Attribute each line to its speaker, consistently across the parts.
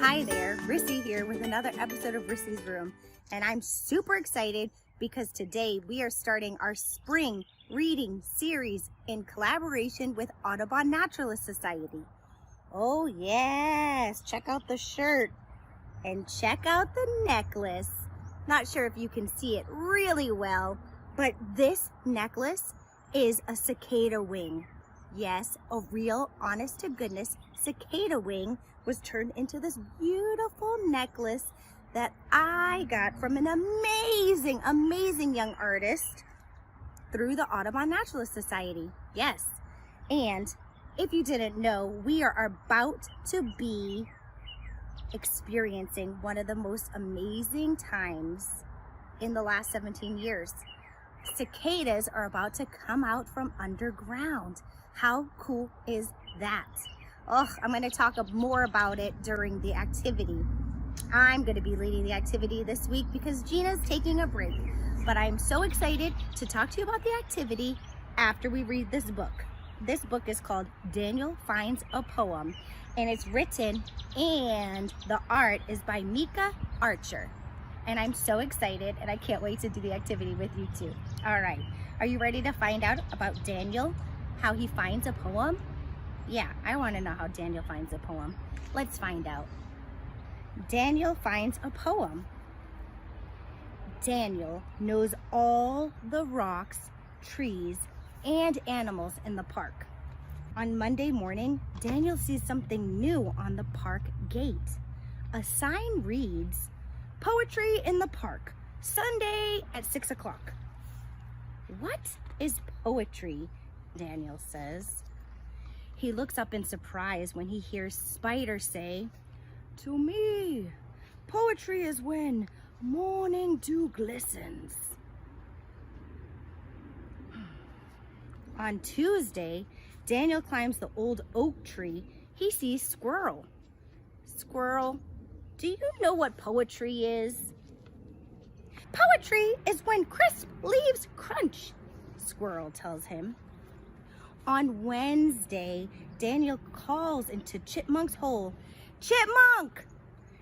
Speaker 1: Hi there, Rissy here with another episode of Rissy's Room, and I'm super excited because today we are starting our spring reading series in collaboration with Audubon Naturalist Society. Oh yes, check out the shirt and check out the necklace. Not sure if you can see it really well, but this necklace is a cicada wing. Yes, a real honest to goodness cicada wing was turned into this beautiful necklace that I got from an amazing young artist through the Audubon Naturalist Society. Yes, and if you didn't know, we are about to be experiencing one of the most amazing times in the last 17 years. Cicadas are about to come out from underground. How cool is that? Oh, I'm going to talk more about it during the activity. I'm going to be leading the activity this week because Gina's taking a break. But I'm so excited to talk to you about the activity after we read this book. This book is called Daniel Finds a Poem, and it's written and the art is by Mika Archer. And I'm so excited and I can't wait to do the activity with you too. All right, are you ready to find out about Daniel, how he finds a poem? Yeah, I want to know how Daniel finds a poem. Let's find out. Daniel finds a poem. Daniel knows all the rocks, trees, and animals in the park. On Monday morning, Daniel sees something new on the park gate. A sign reads, "Poetry in the park, Sunday at 6 o'clock. What is poetry? Daniel says. He looks up in surprise when he hears Spider say, "To me, poetry is when morning dew glistens." On Tuesday, Daniel climbs the old oak tree. He sees Squirrel. "Squirrel, do you know what poetry is?" "Poetry is when crisp leaves crunch," Squirrel tells him. On Wednesday, Daniel calls into Chipmunk's hole. "Chipmunk,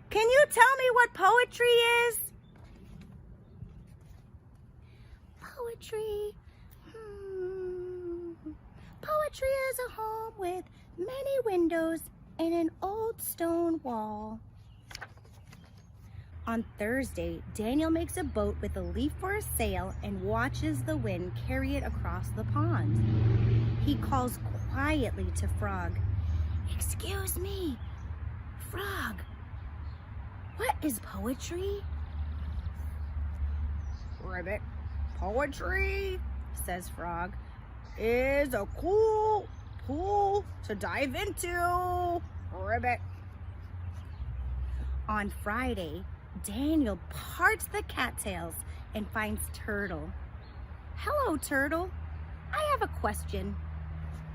Speaker 1: can you tell me what poetry is?" Poetry. Poetry is a home with many windows and an old stone wall. On Thursday, Daniel makes a boat with a leaf for a sail and watches the wind carry it across the pond. He calls quietly to Frog. "Excuse me, Frog, what is poetry?" "Ribbit, poetry," says Frog, "is a cool pool to dive into. Ribbit." On Friday, Daniel parts the cattails and finds Turtle. "Hello, Turtle. I have a question.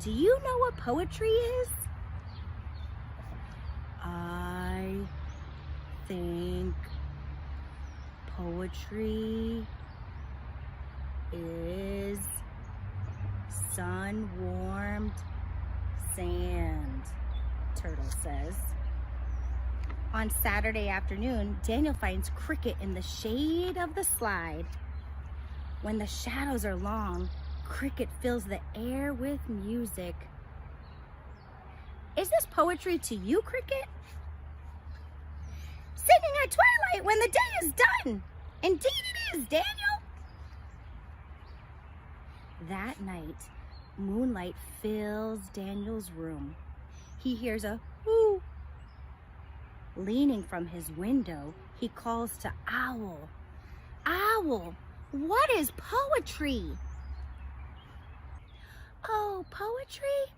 Speaker 1: Do you know what poetry is?" "I think poetry is sun-warmed sand," Turtle says. On Saturday afternoon, Daniel finds Cricket in the shade of the slide. When the shadows are long, Cricket fills the air with music. "Is this poetry to you, Cricket?" "Singing at twilight when the day is done. Indeed it is, Daniel." That night, moonlight fills Daniel's room. He hears a whoo. Leaning from his window, he calls to Owl. "Owl, what is poetry?" "Oh, poetry?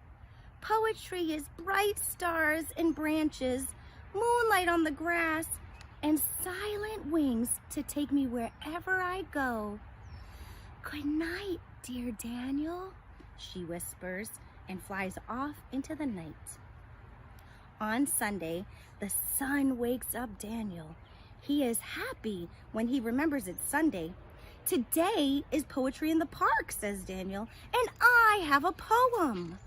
Speaker 1: Poetry is bright stars and branches, moonlight on the grass, and silent wings to take me wherever I go. Good night, dear Daniel," she whispers and flies off into the night. On Sunday, the sun wakes up Daniel. He is happy when he remembers it's Sunday. "Today is poetry in the park," says Daniel, "and I have a poem."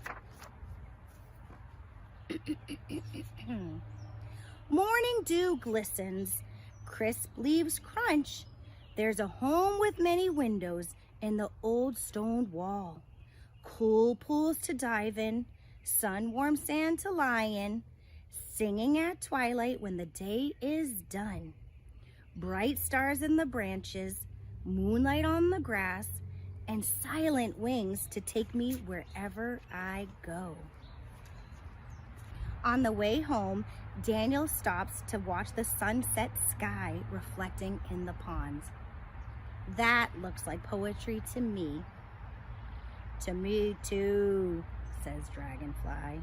Speaker 1: Morning dew glistens, crisp leaves crunch. There's a home with many windows in the old stone wall. Cool pools to dive in, sun-warm sand to lie in, singing at twilight when the day is done. Bright stars in the branches, moonlight on the grass, and silent wings to take me wherever I go. On the way home, Daniel stops to watch the sunset sky reflecting in the pond. That looks like poetry to me. To me too, says Dragonfly.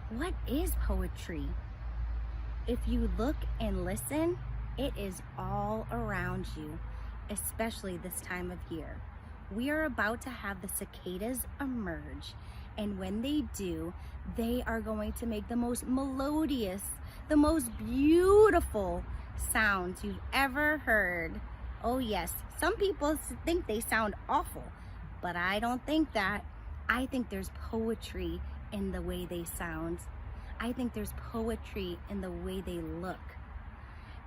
Speaker 1: What is poetry? If you look and listen, it is all around you, especially this time of year. We are about to have the cicadas emerge, and when they do, they are going to make the most melodious, the most beautiful sounds you've ever heard. Oh yes, some people think they sound awful, but I don't think that. I think there's poetry in the way they sound. I think there's poetry in the way they look.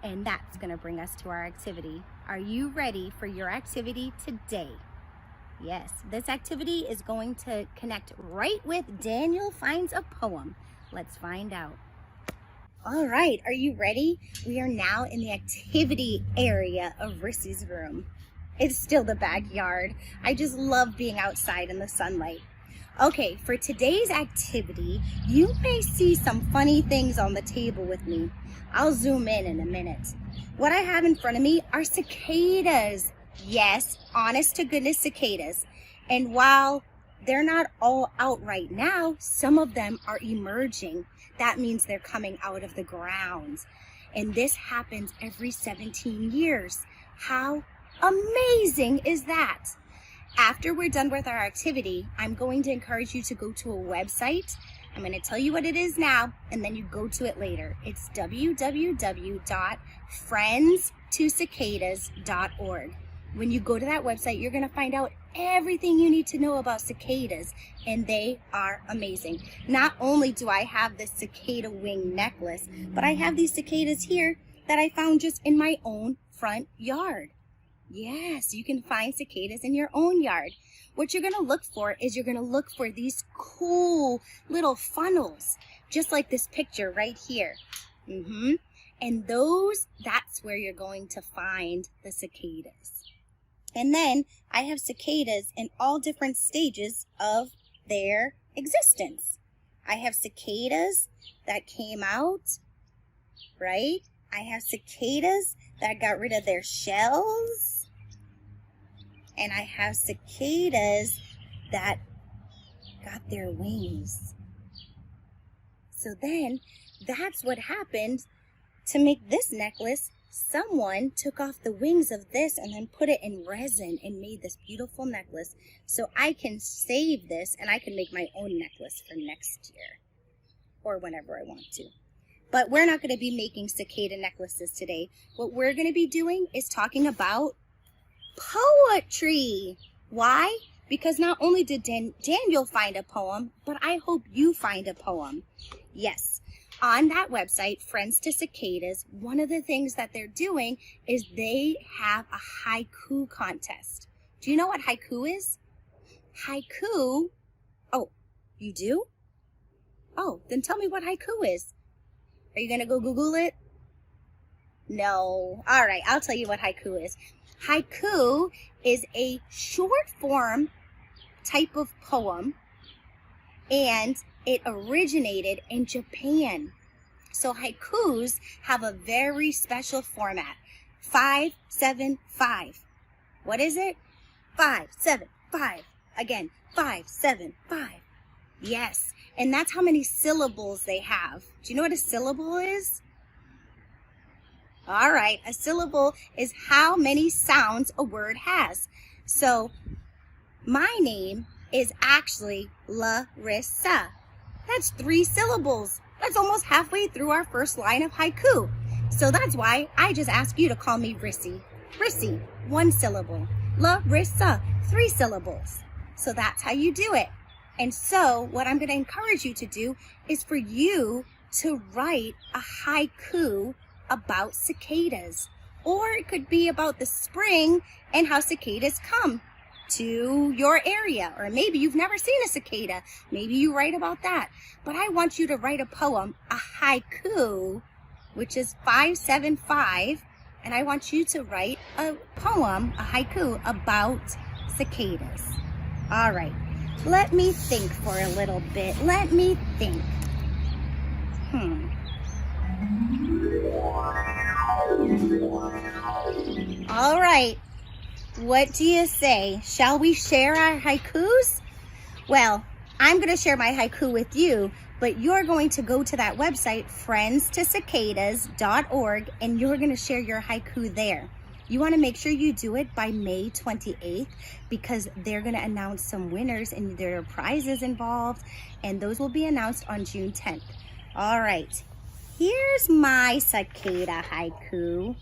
Speaker 1: And that's gonna bring us to our activity. Are you ready for your activity today? Yes, this activity is going to connect right with Daniel Finds a Poem. Let's find out. All right, are you ready? We are now in the activity area of Rissy's room. It's still the backyard. I just love being outside in the sunlight. Okay, for today's activity, you may see some funny things on the table with me. I'll zoom in a minute. What I have in front of me are cicadas. Yes, honest to goodness cicadas. And while they're not all out right now, some of them are emerging. That means they're coming out of the ground. And this happens every 17 years. How amazing is that? After we're done with our activity, I'm going to encourage you to go to a website. I'm going to tell you what it is now, and then you go to it later. It's www.friendstocicadas.org. When you go to that website, you're going to find out everything you need to know about cicadas, and they are amazing. Not only do I have this cicada wing necklace, but I have these cicadas here that I found just in my own front yard. Yes, you can find cicadas in your own yard. What you're going to look for is you're going to look for these cool little funnels, just like this picture right here. And that's where you're going to find the cicadas. And then I have cicadas in all different stages of their existence. I have cicadas that came out, right? I have cicadas that got rid of their shells. And I have cicadas that got their wings. So then, that's what happened to make this necklace. Someone took off the wings of this and then put it in resin and made this beautiful necklace. So I can save this and I can make my own necklace for next year. Or whenever I want to. But we're not going to be making cicada necklaces today. What we're going to be doing is talking about poetry. Why? Because not only did Daniel find a poem, but I hope you find a poem. Yes, on that website, Friends to Cicadas, one of the things that they're doing is they have a haiku contest. Do you know what haiku is? Haiku, oh, you do? Oh, then tell me what haiku is. Are you going to go Google it? No. All right, I'll tell you what haiku is. Haiku is a short form type of poem, and it originated in Japan. So haikus have a very special format. 5-7-5. What is it? 5-7-5. Again, 5-7-5. Yes, and that's how many syllables they have. Do you know what a syllable is? All right, a syllable is how many sounds a word has. So, my name is actually Larissa. That's 3 syllables. That's almost halfway through our first line of haiku. So that's why I just asked you to call me Rissy. Rissy, 1 syllable. Larissa, 3 syllables. So that's how you do it. And so what I'm going to encourage you to do is for you to write a haiku about cicadas. Or it could be about the spring and how cicadas come to your area. Or maybe you've never seen a cicada. Maybe you write about that. But I want you to write a poem, a haiku, which is 575. And I want you to write a poem, a haiku, about cicadas. All right. Let me think for a little bit. Let me think. All right. What do you say? Shall we share our haikus? Well, I'm going to share my haiku with you, but you're going to go to that website, friendstocicadas.org, and you're going to share your haiku there. You want to make sure you do it by May 28th because they're going to announce some winners and there are prizes involved, and those will be announced on June 10th. All right, here's my cicada haiku.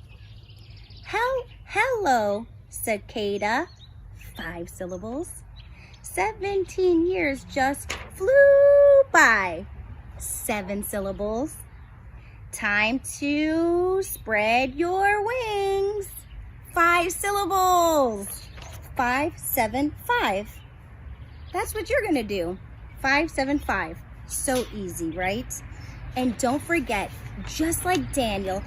Speaker 1: Hello, cicada, 5 syllables. 17 years just flew by, 7 syllables. Time to spread your wings. 5 syllables. 575. That's what you're gonna do. 575. So easy, right? And don't forget, just like Daniel,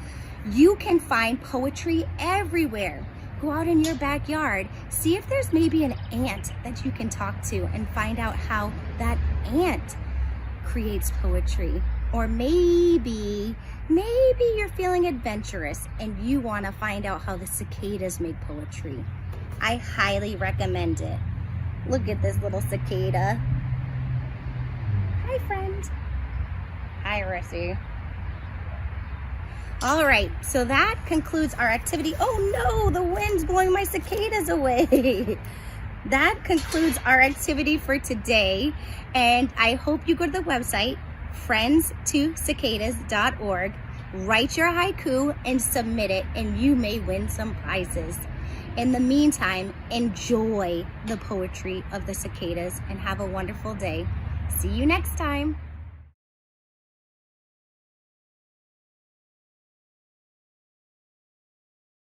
Speaker 1: you can find poetry everywhere. Go out in your backyard. See if there's maybe an ant that you can talk to and find out how that ant creates poetry. Or maybe you're feeling adventurous and you want to find out how the cicadas make poetry. I highly recommend it. Look at this little cicada. Hi, friend. Hi, Rissy. All right, so that concludes our activity. Oh no, the wind's blowing my cicadas away. That concludes our activity for today. And I hope you go to the website, friendstocicadas.org, write your haiku and submit it, and you may win some prizes. In the meantime, enjoy the poetry of the cicadas and have a wonderful day. See you next time.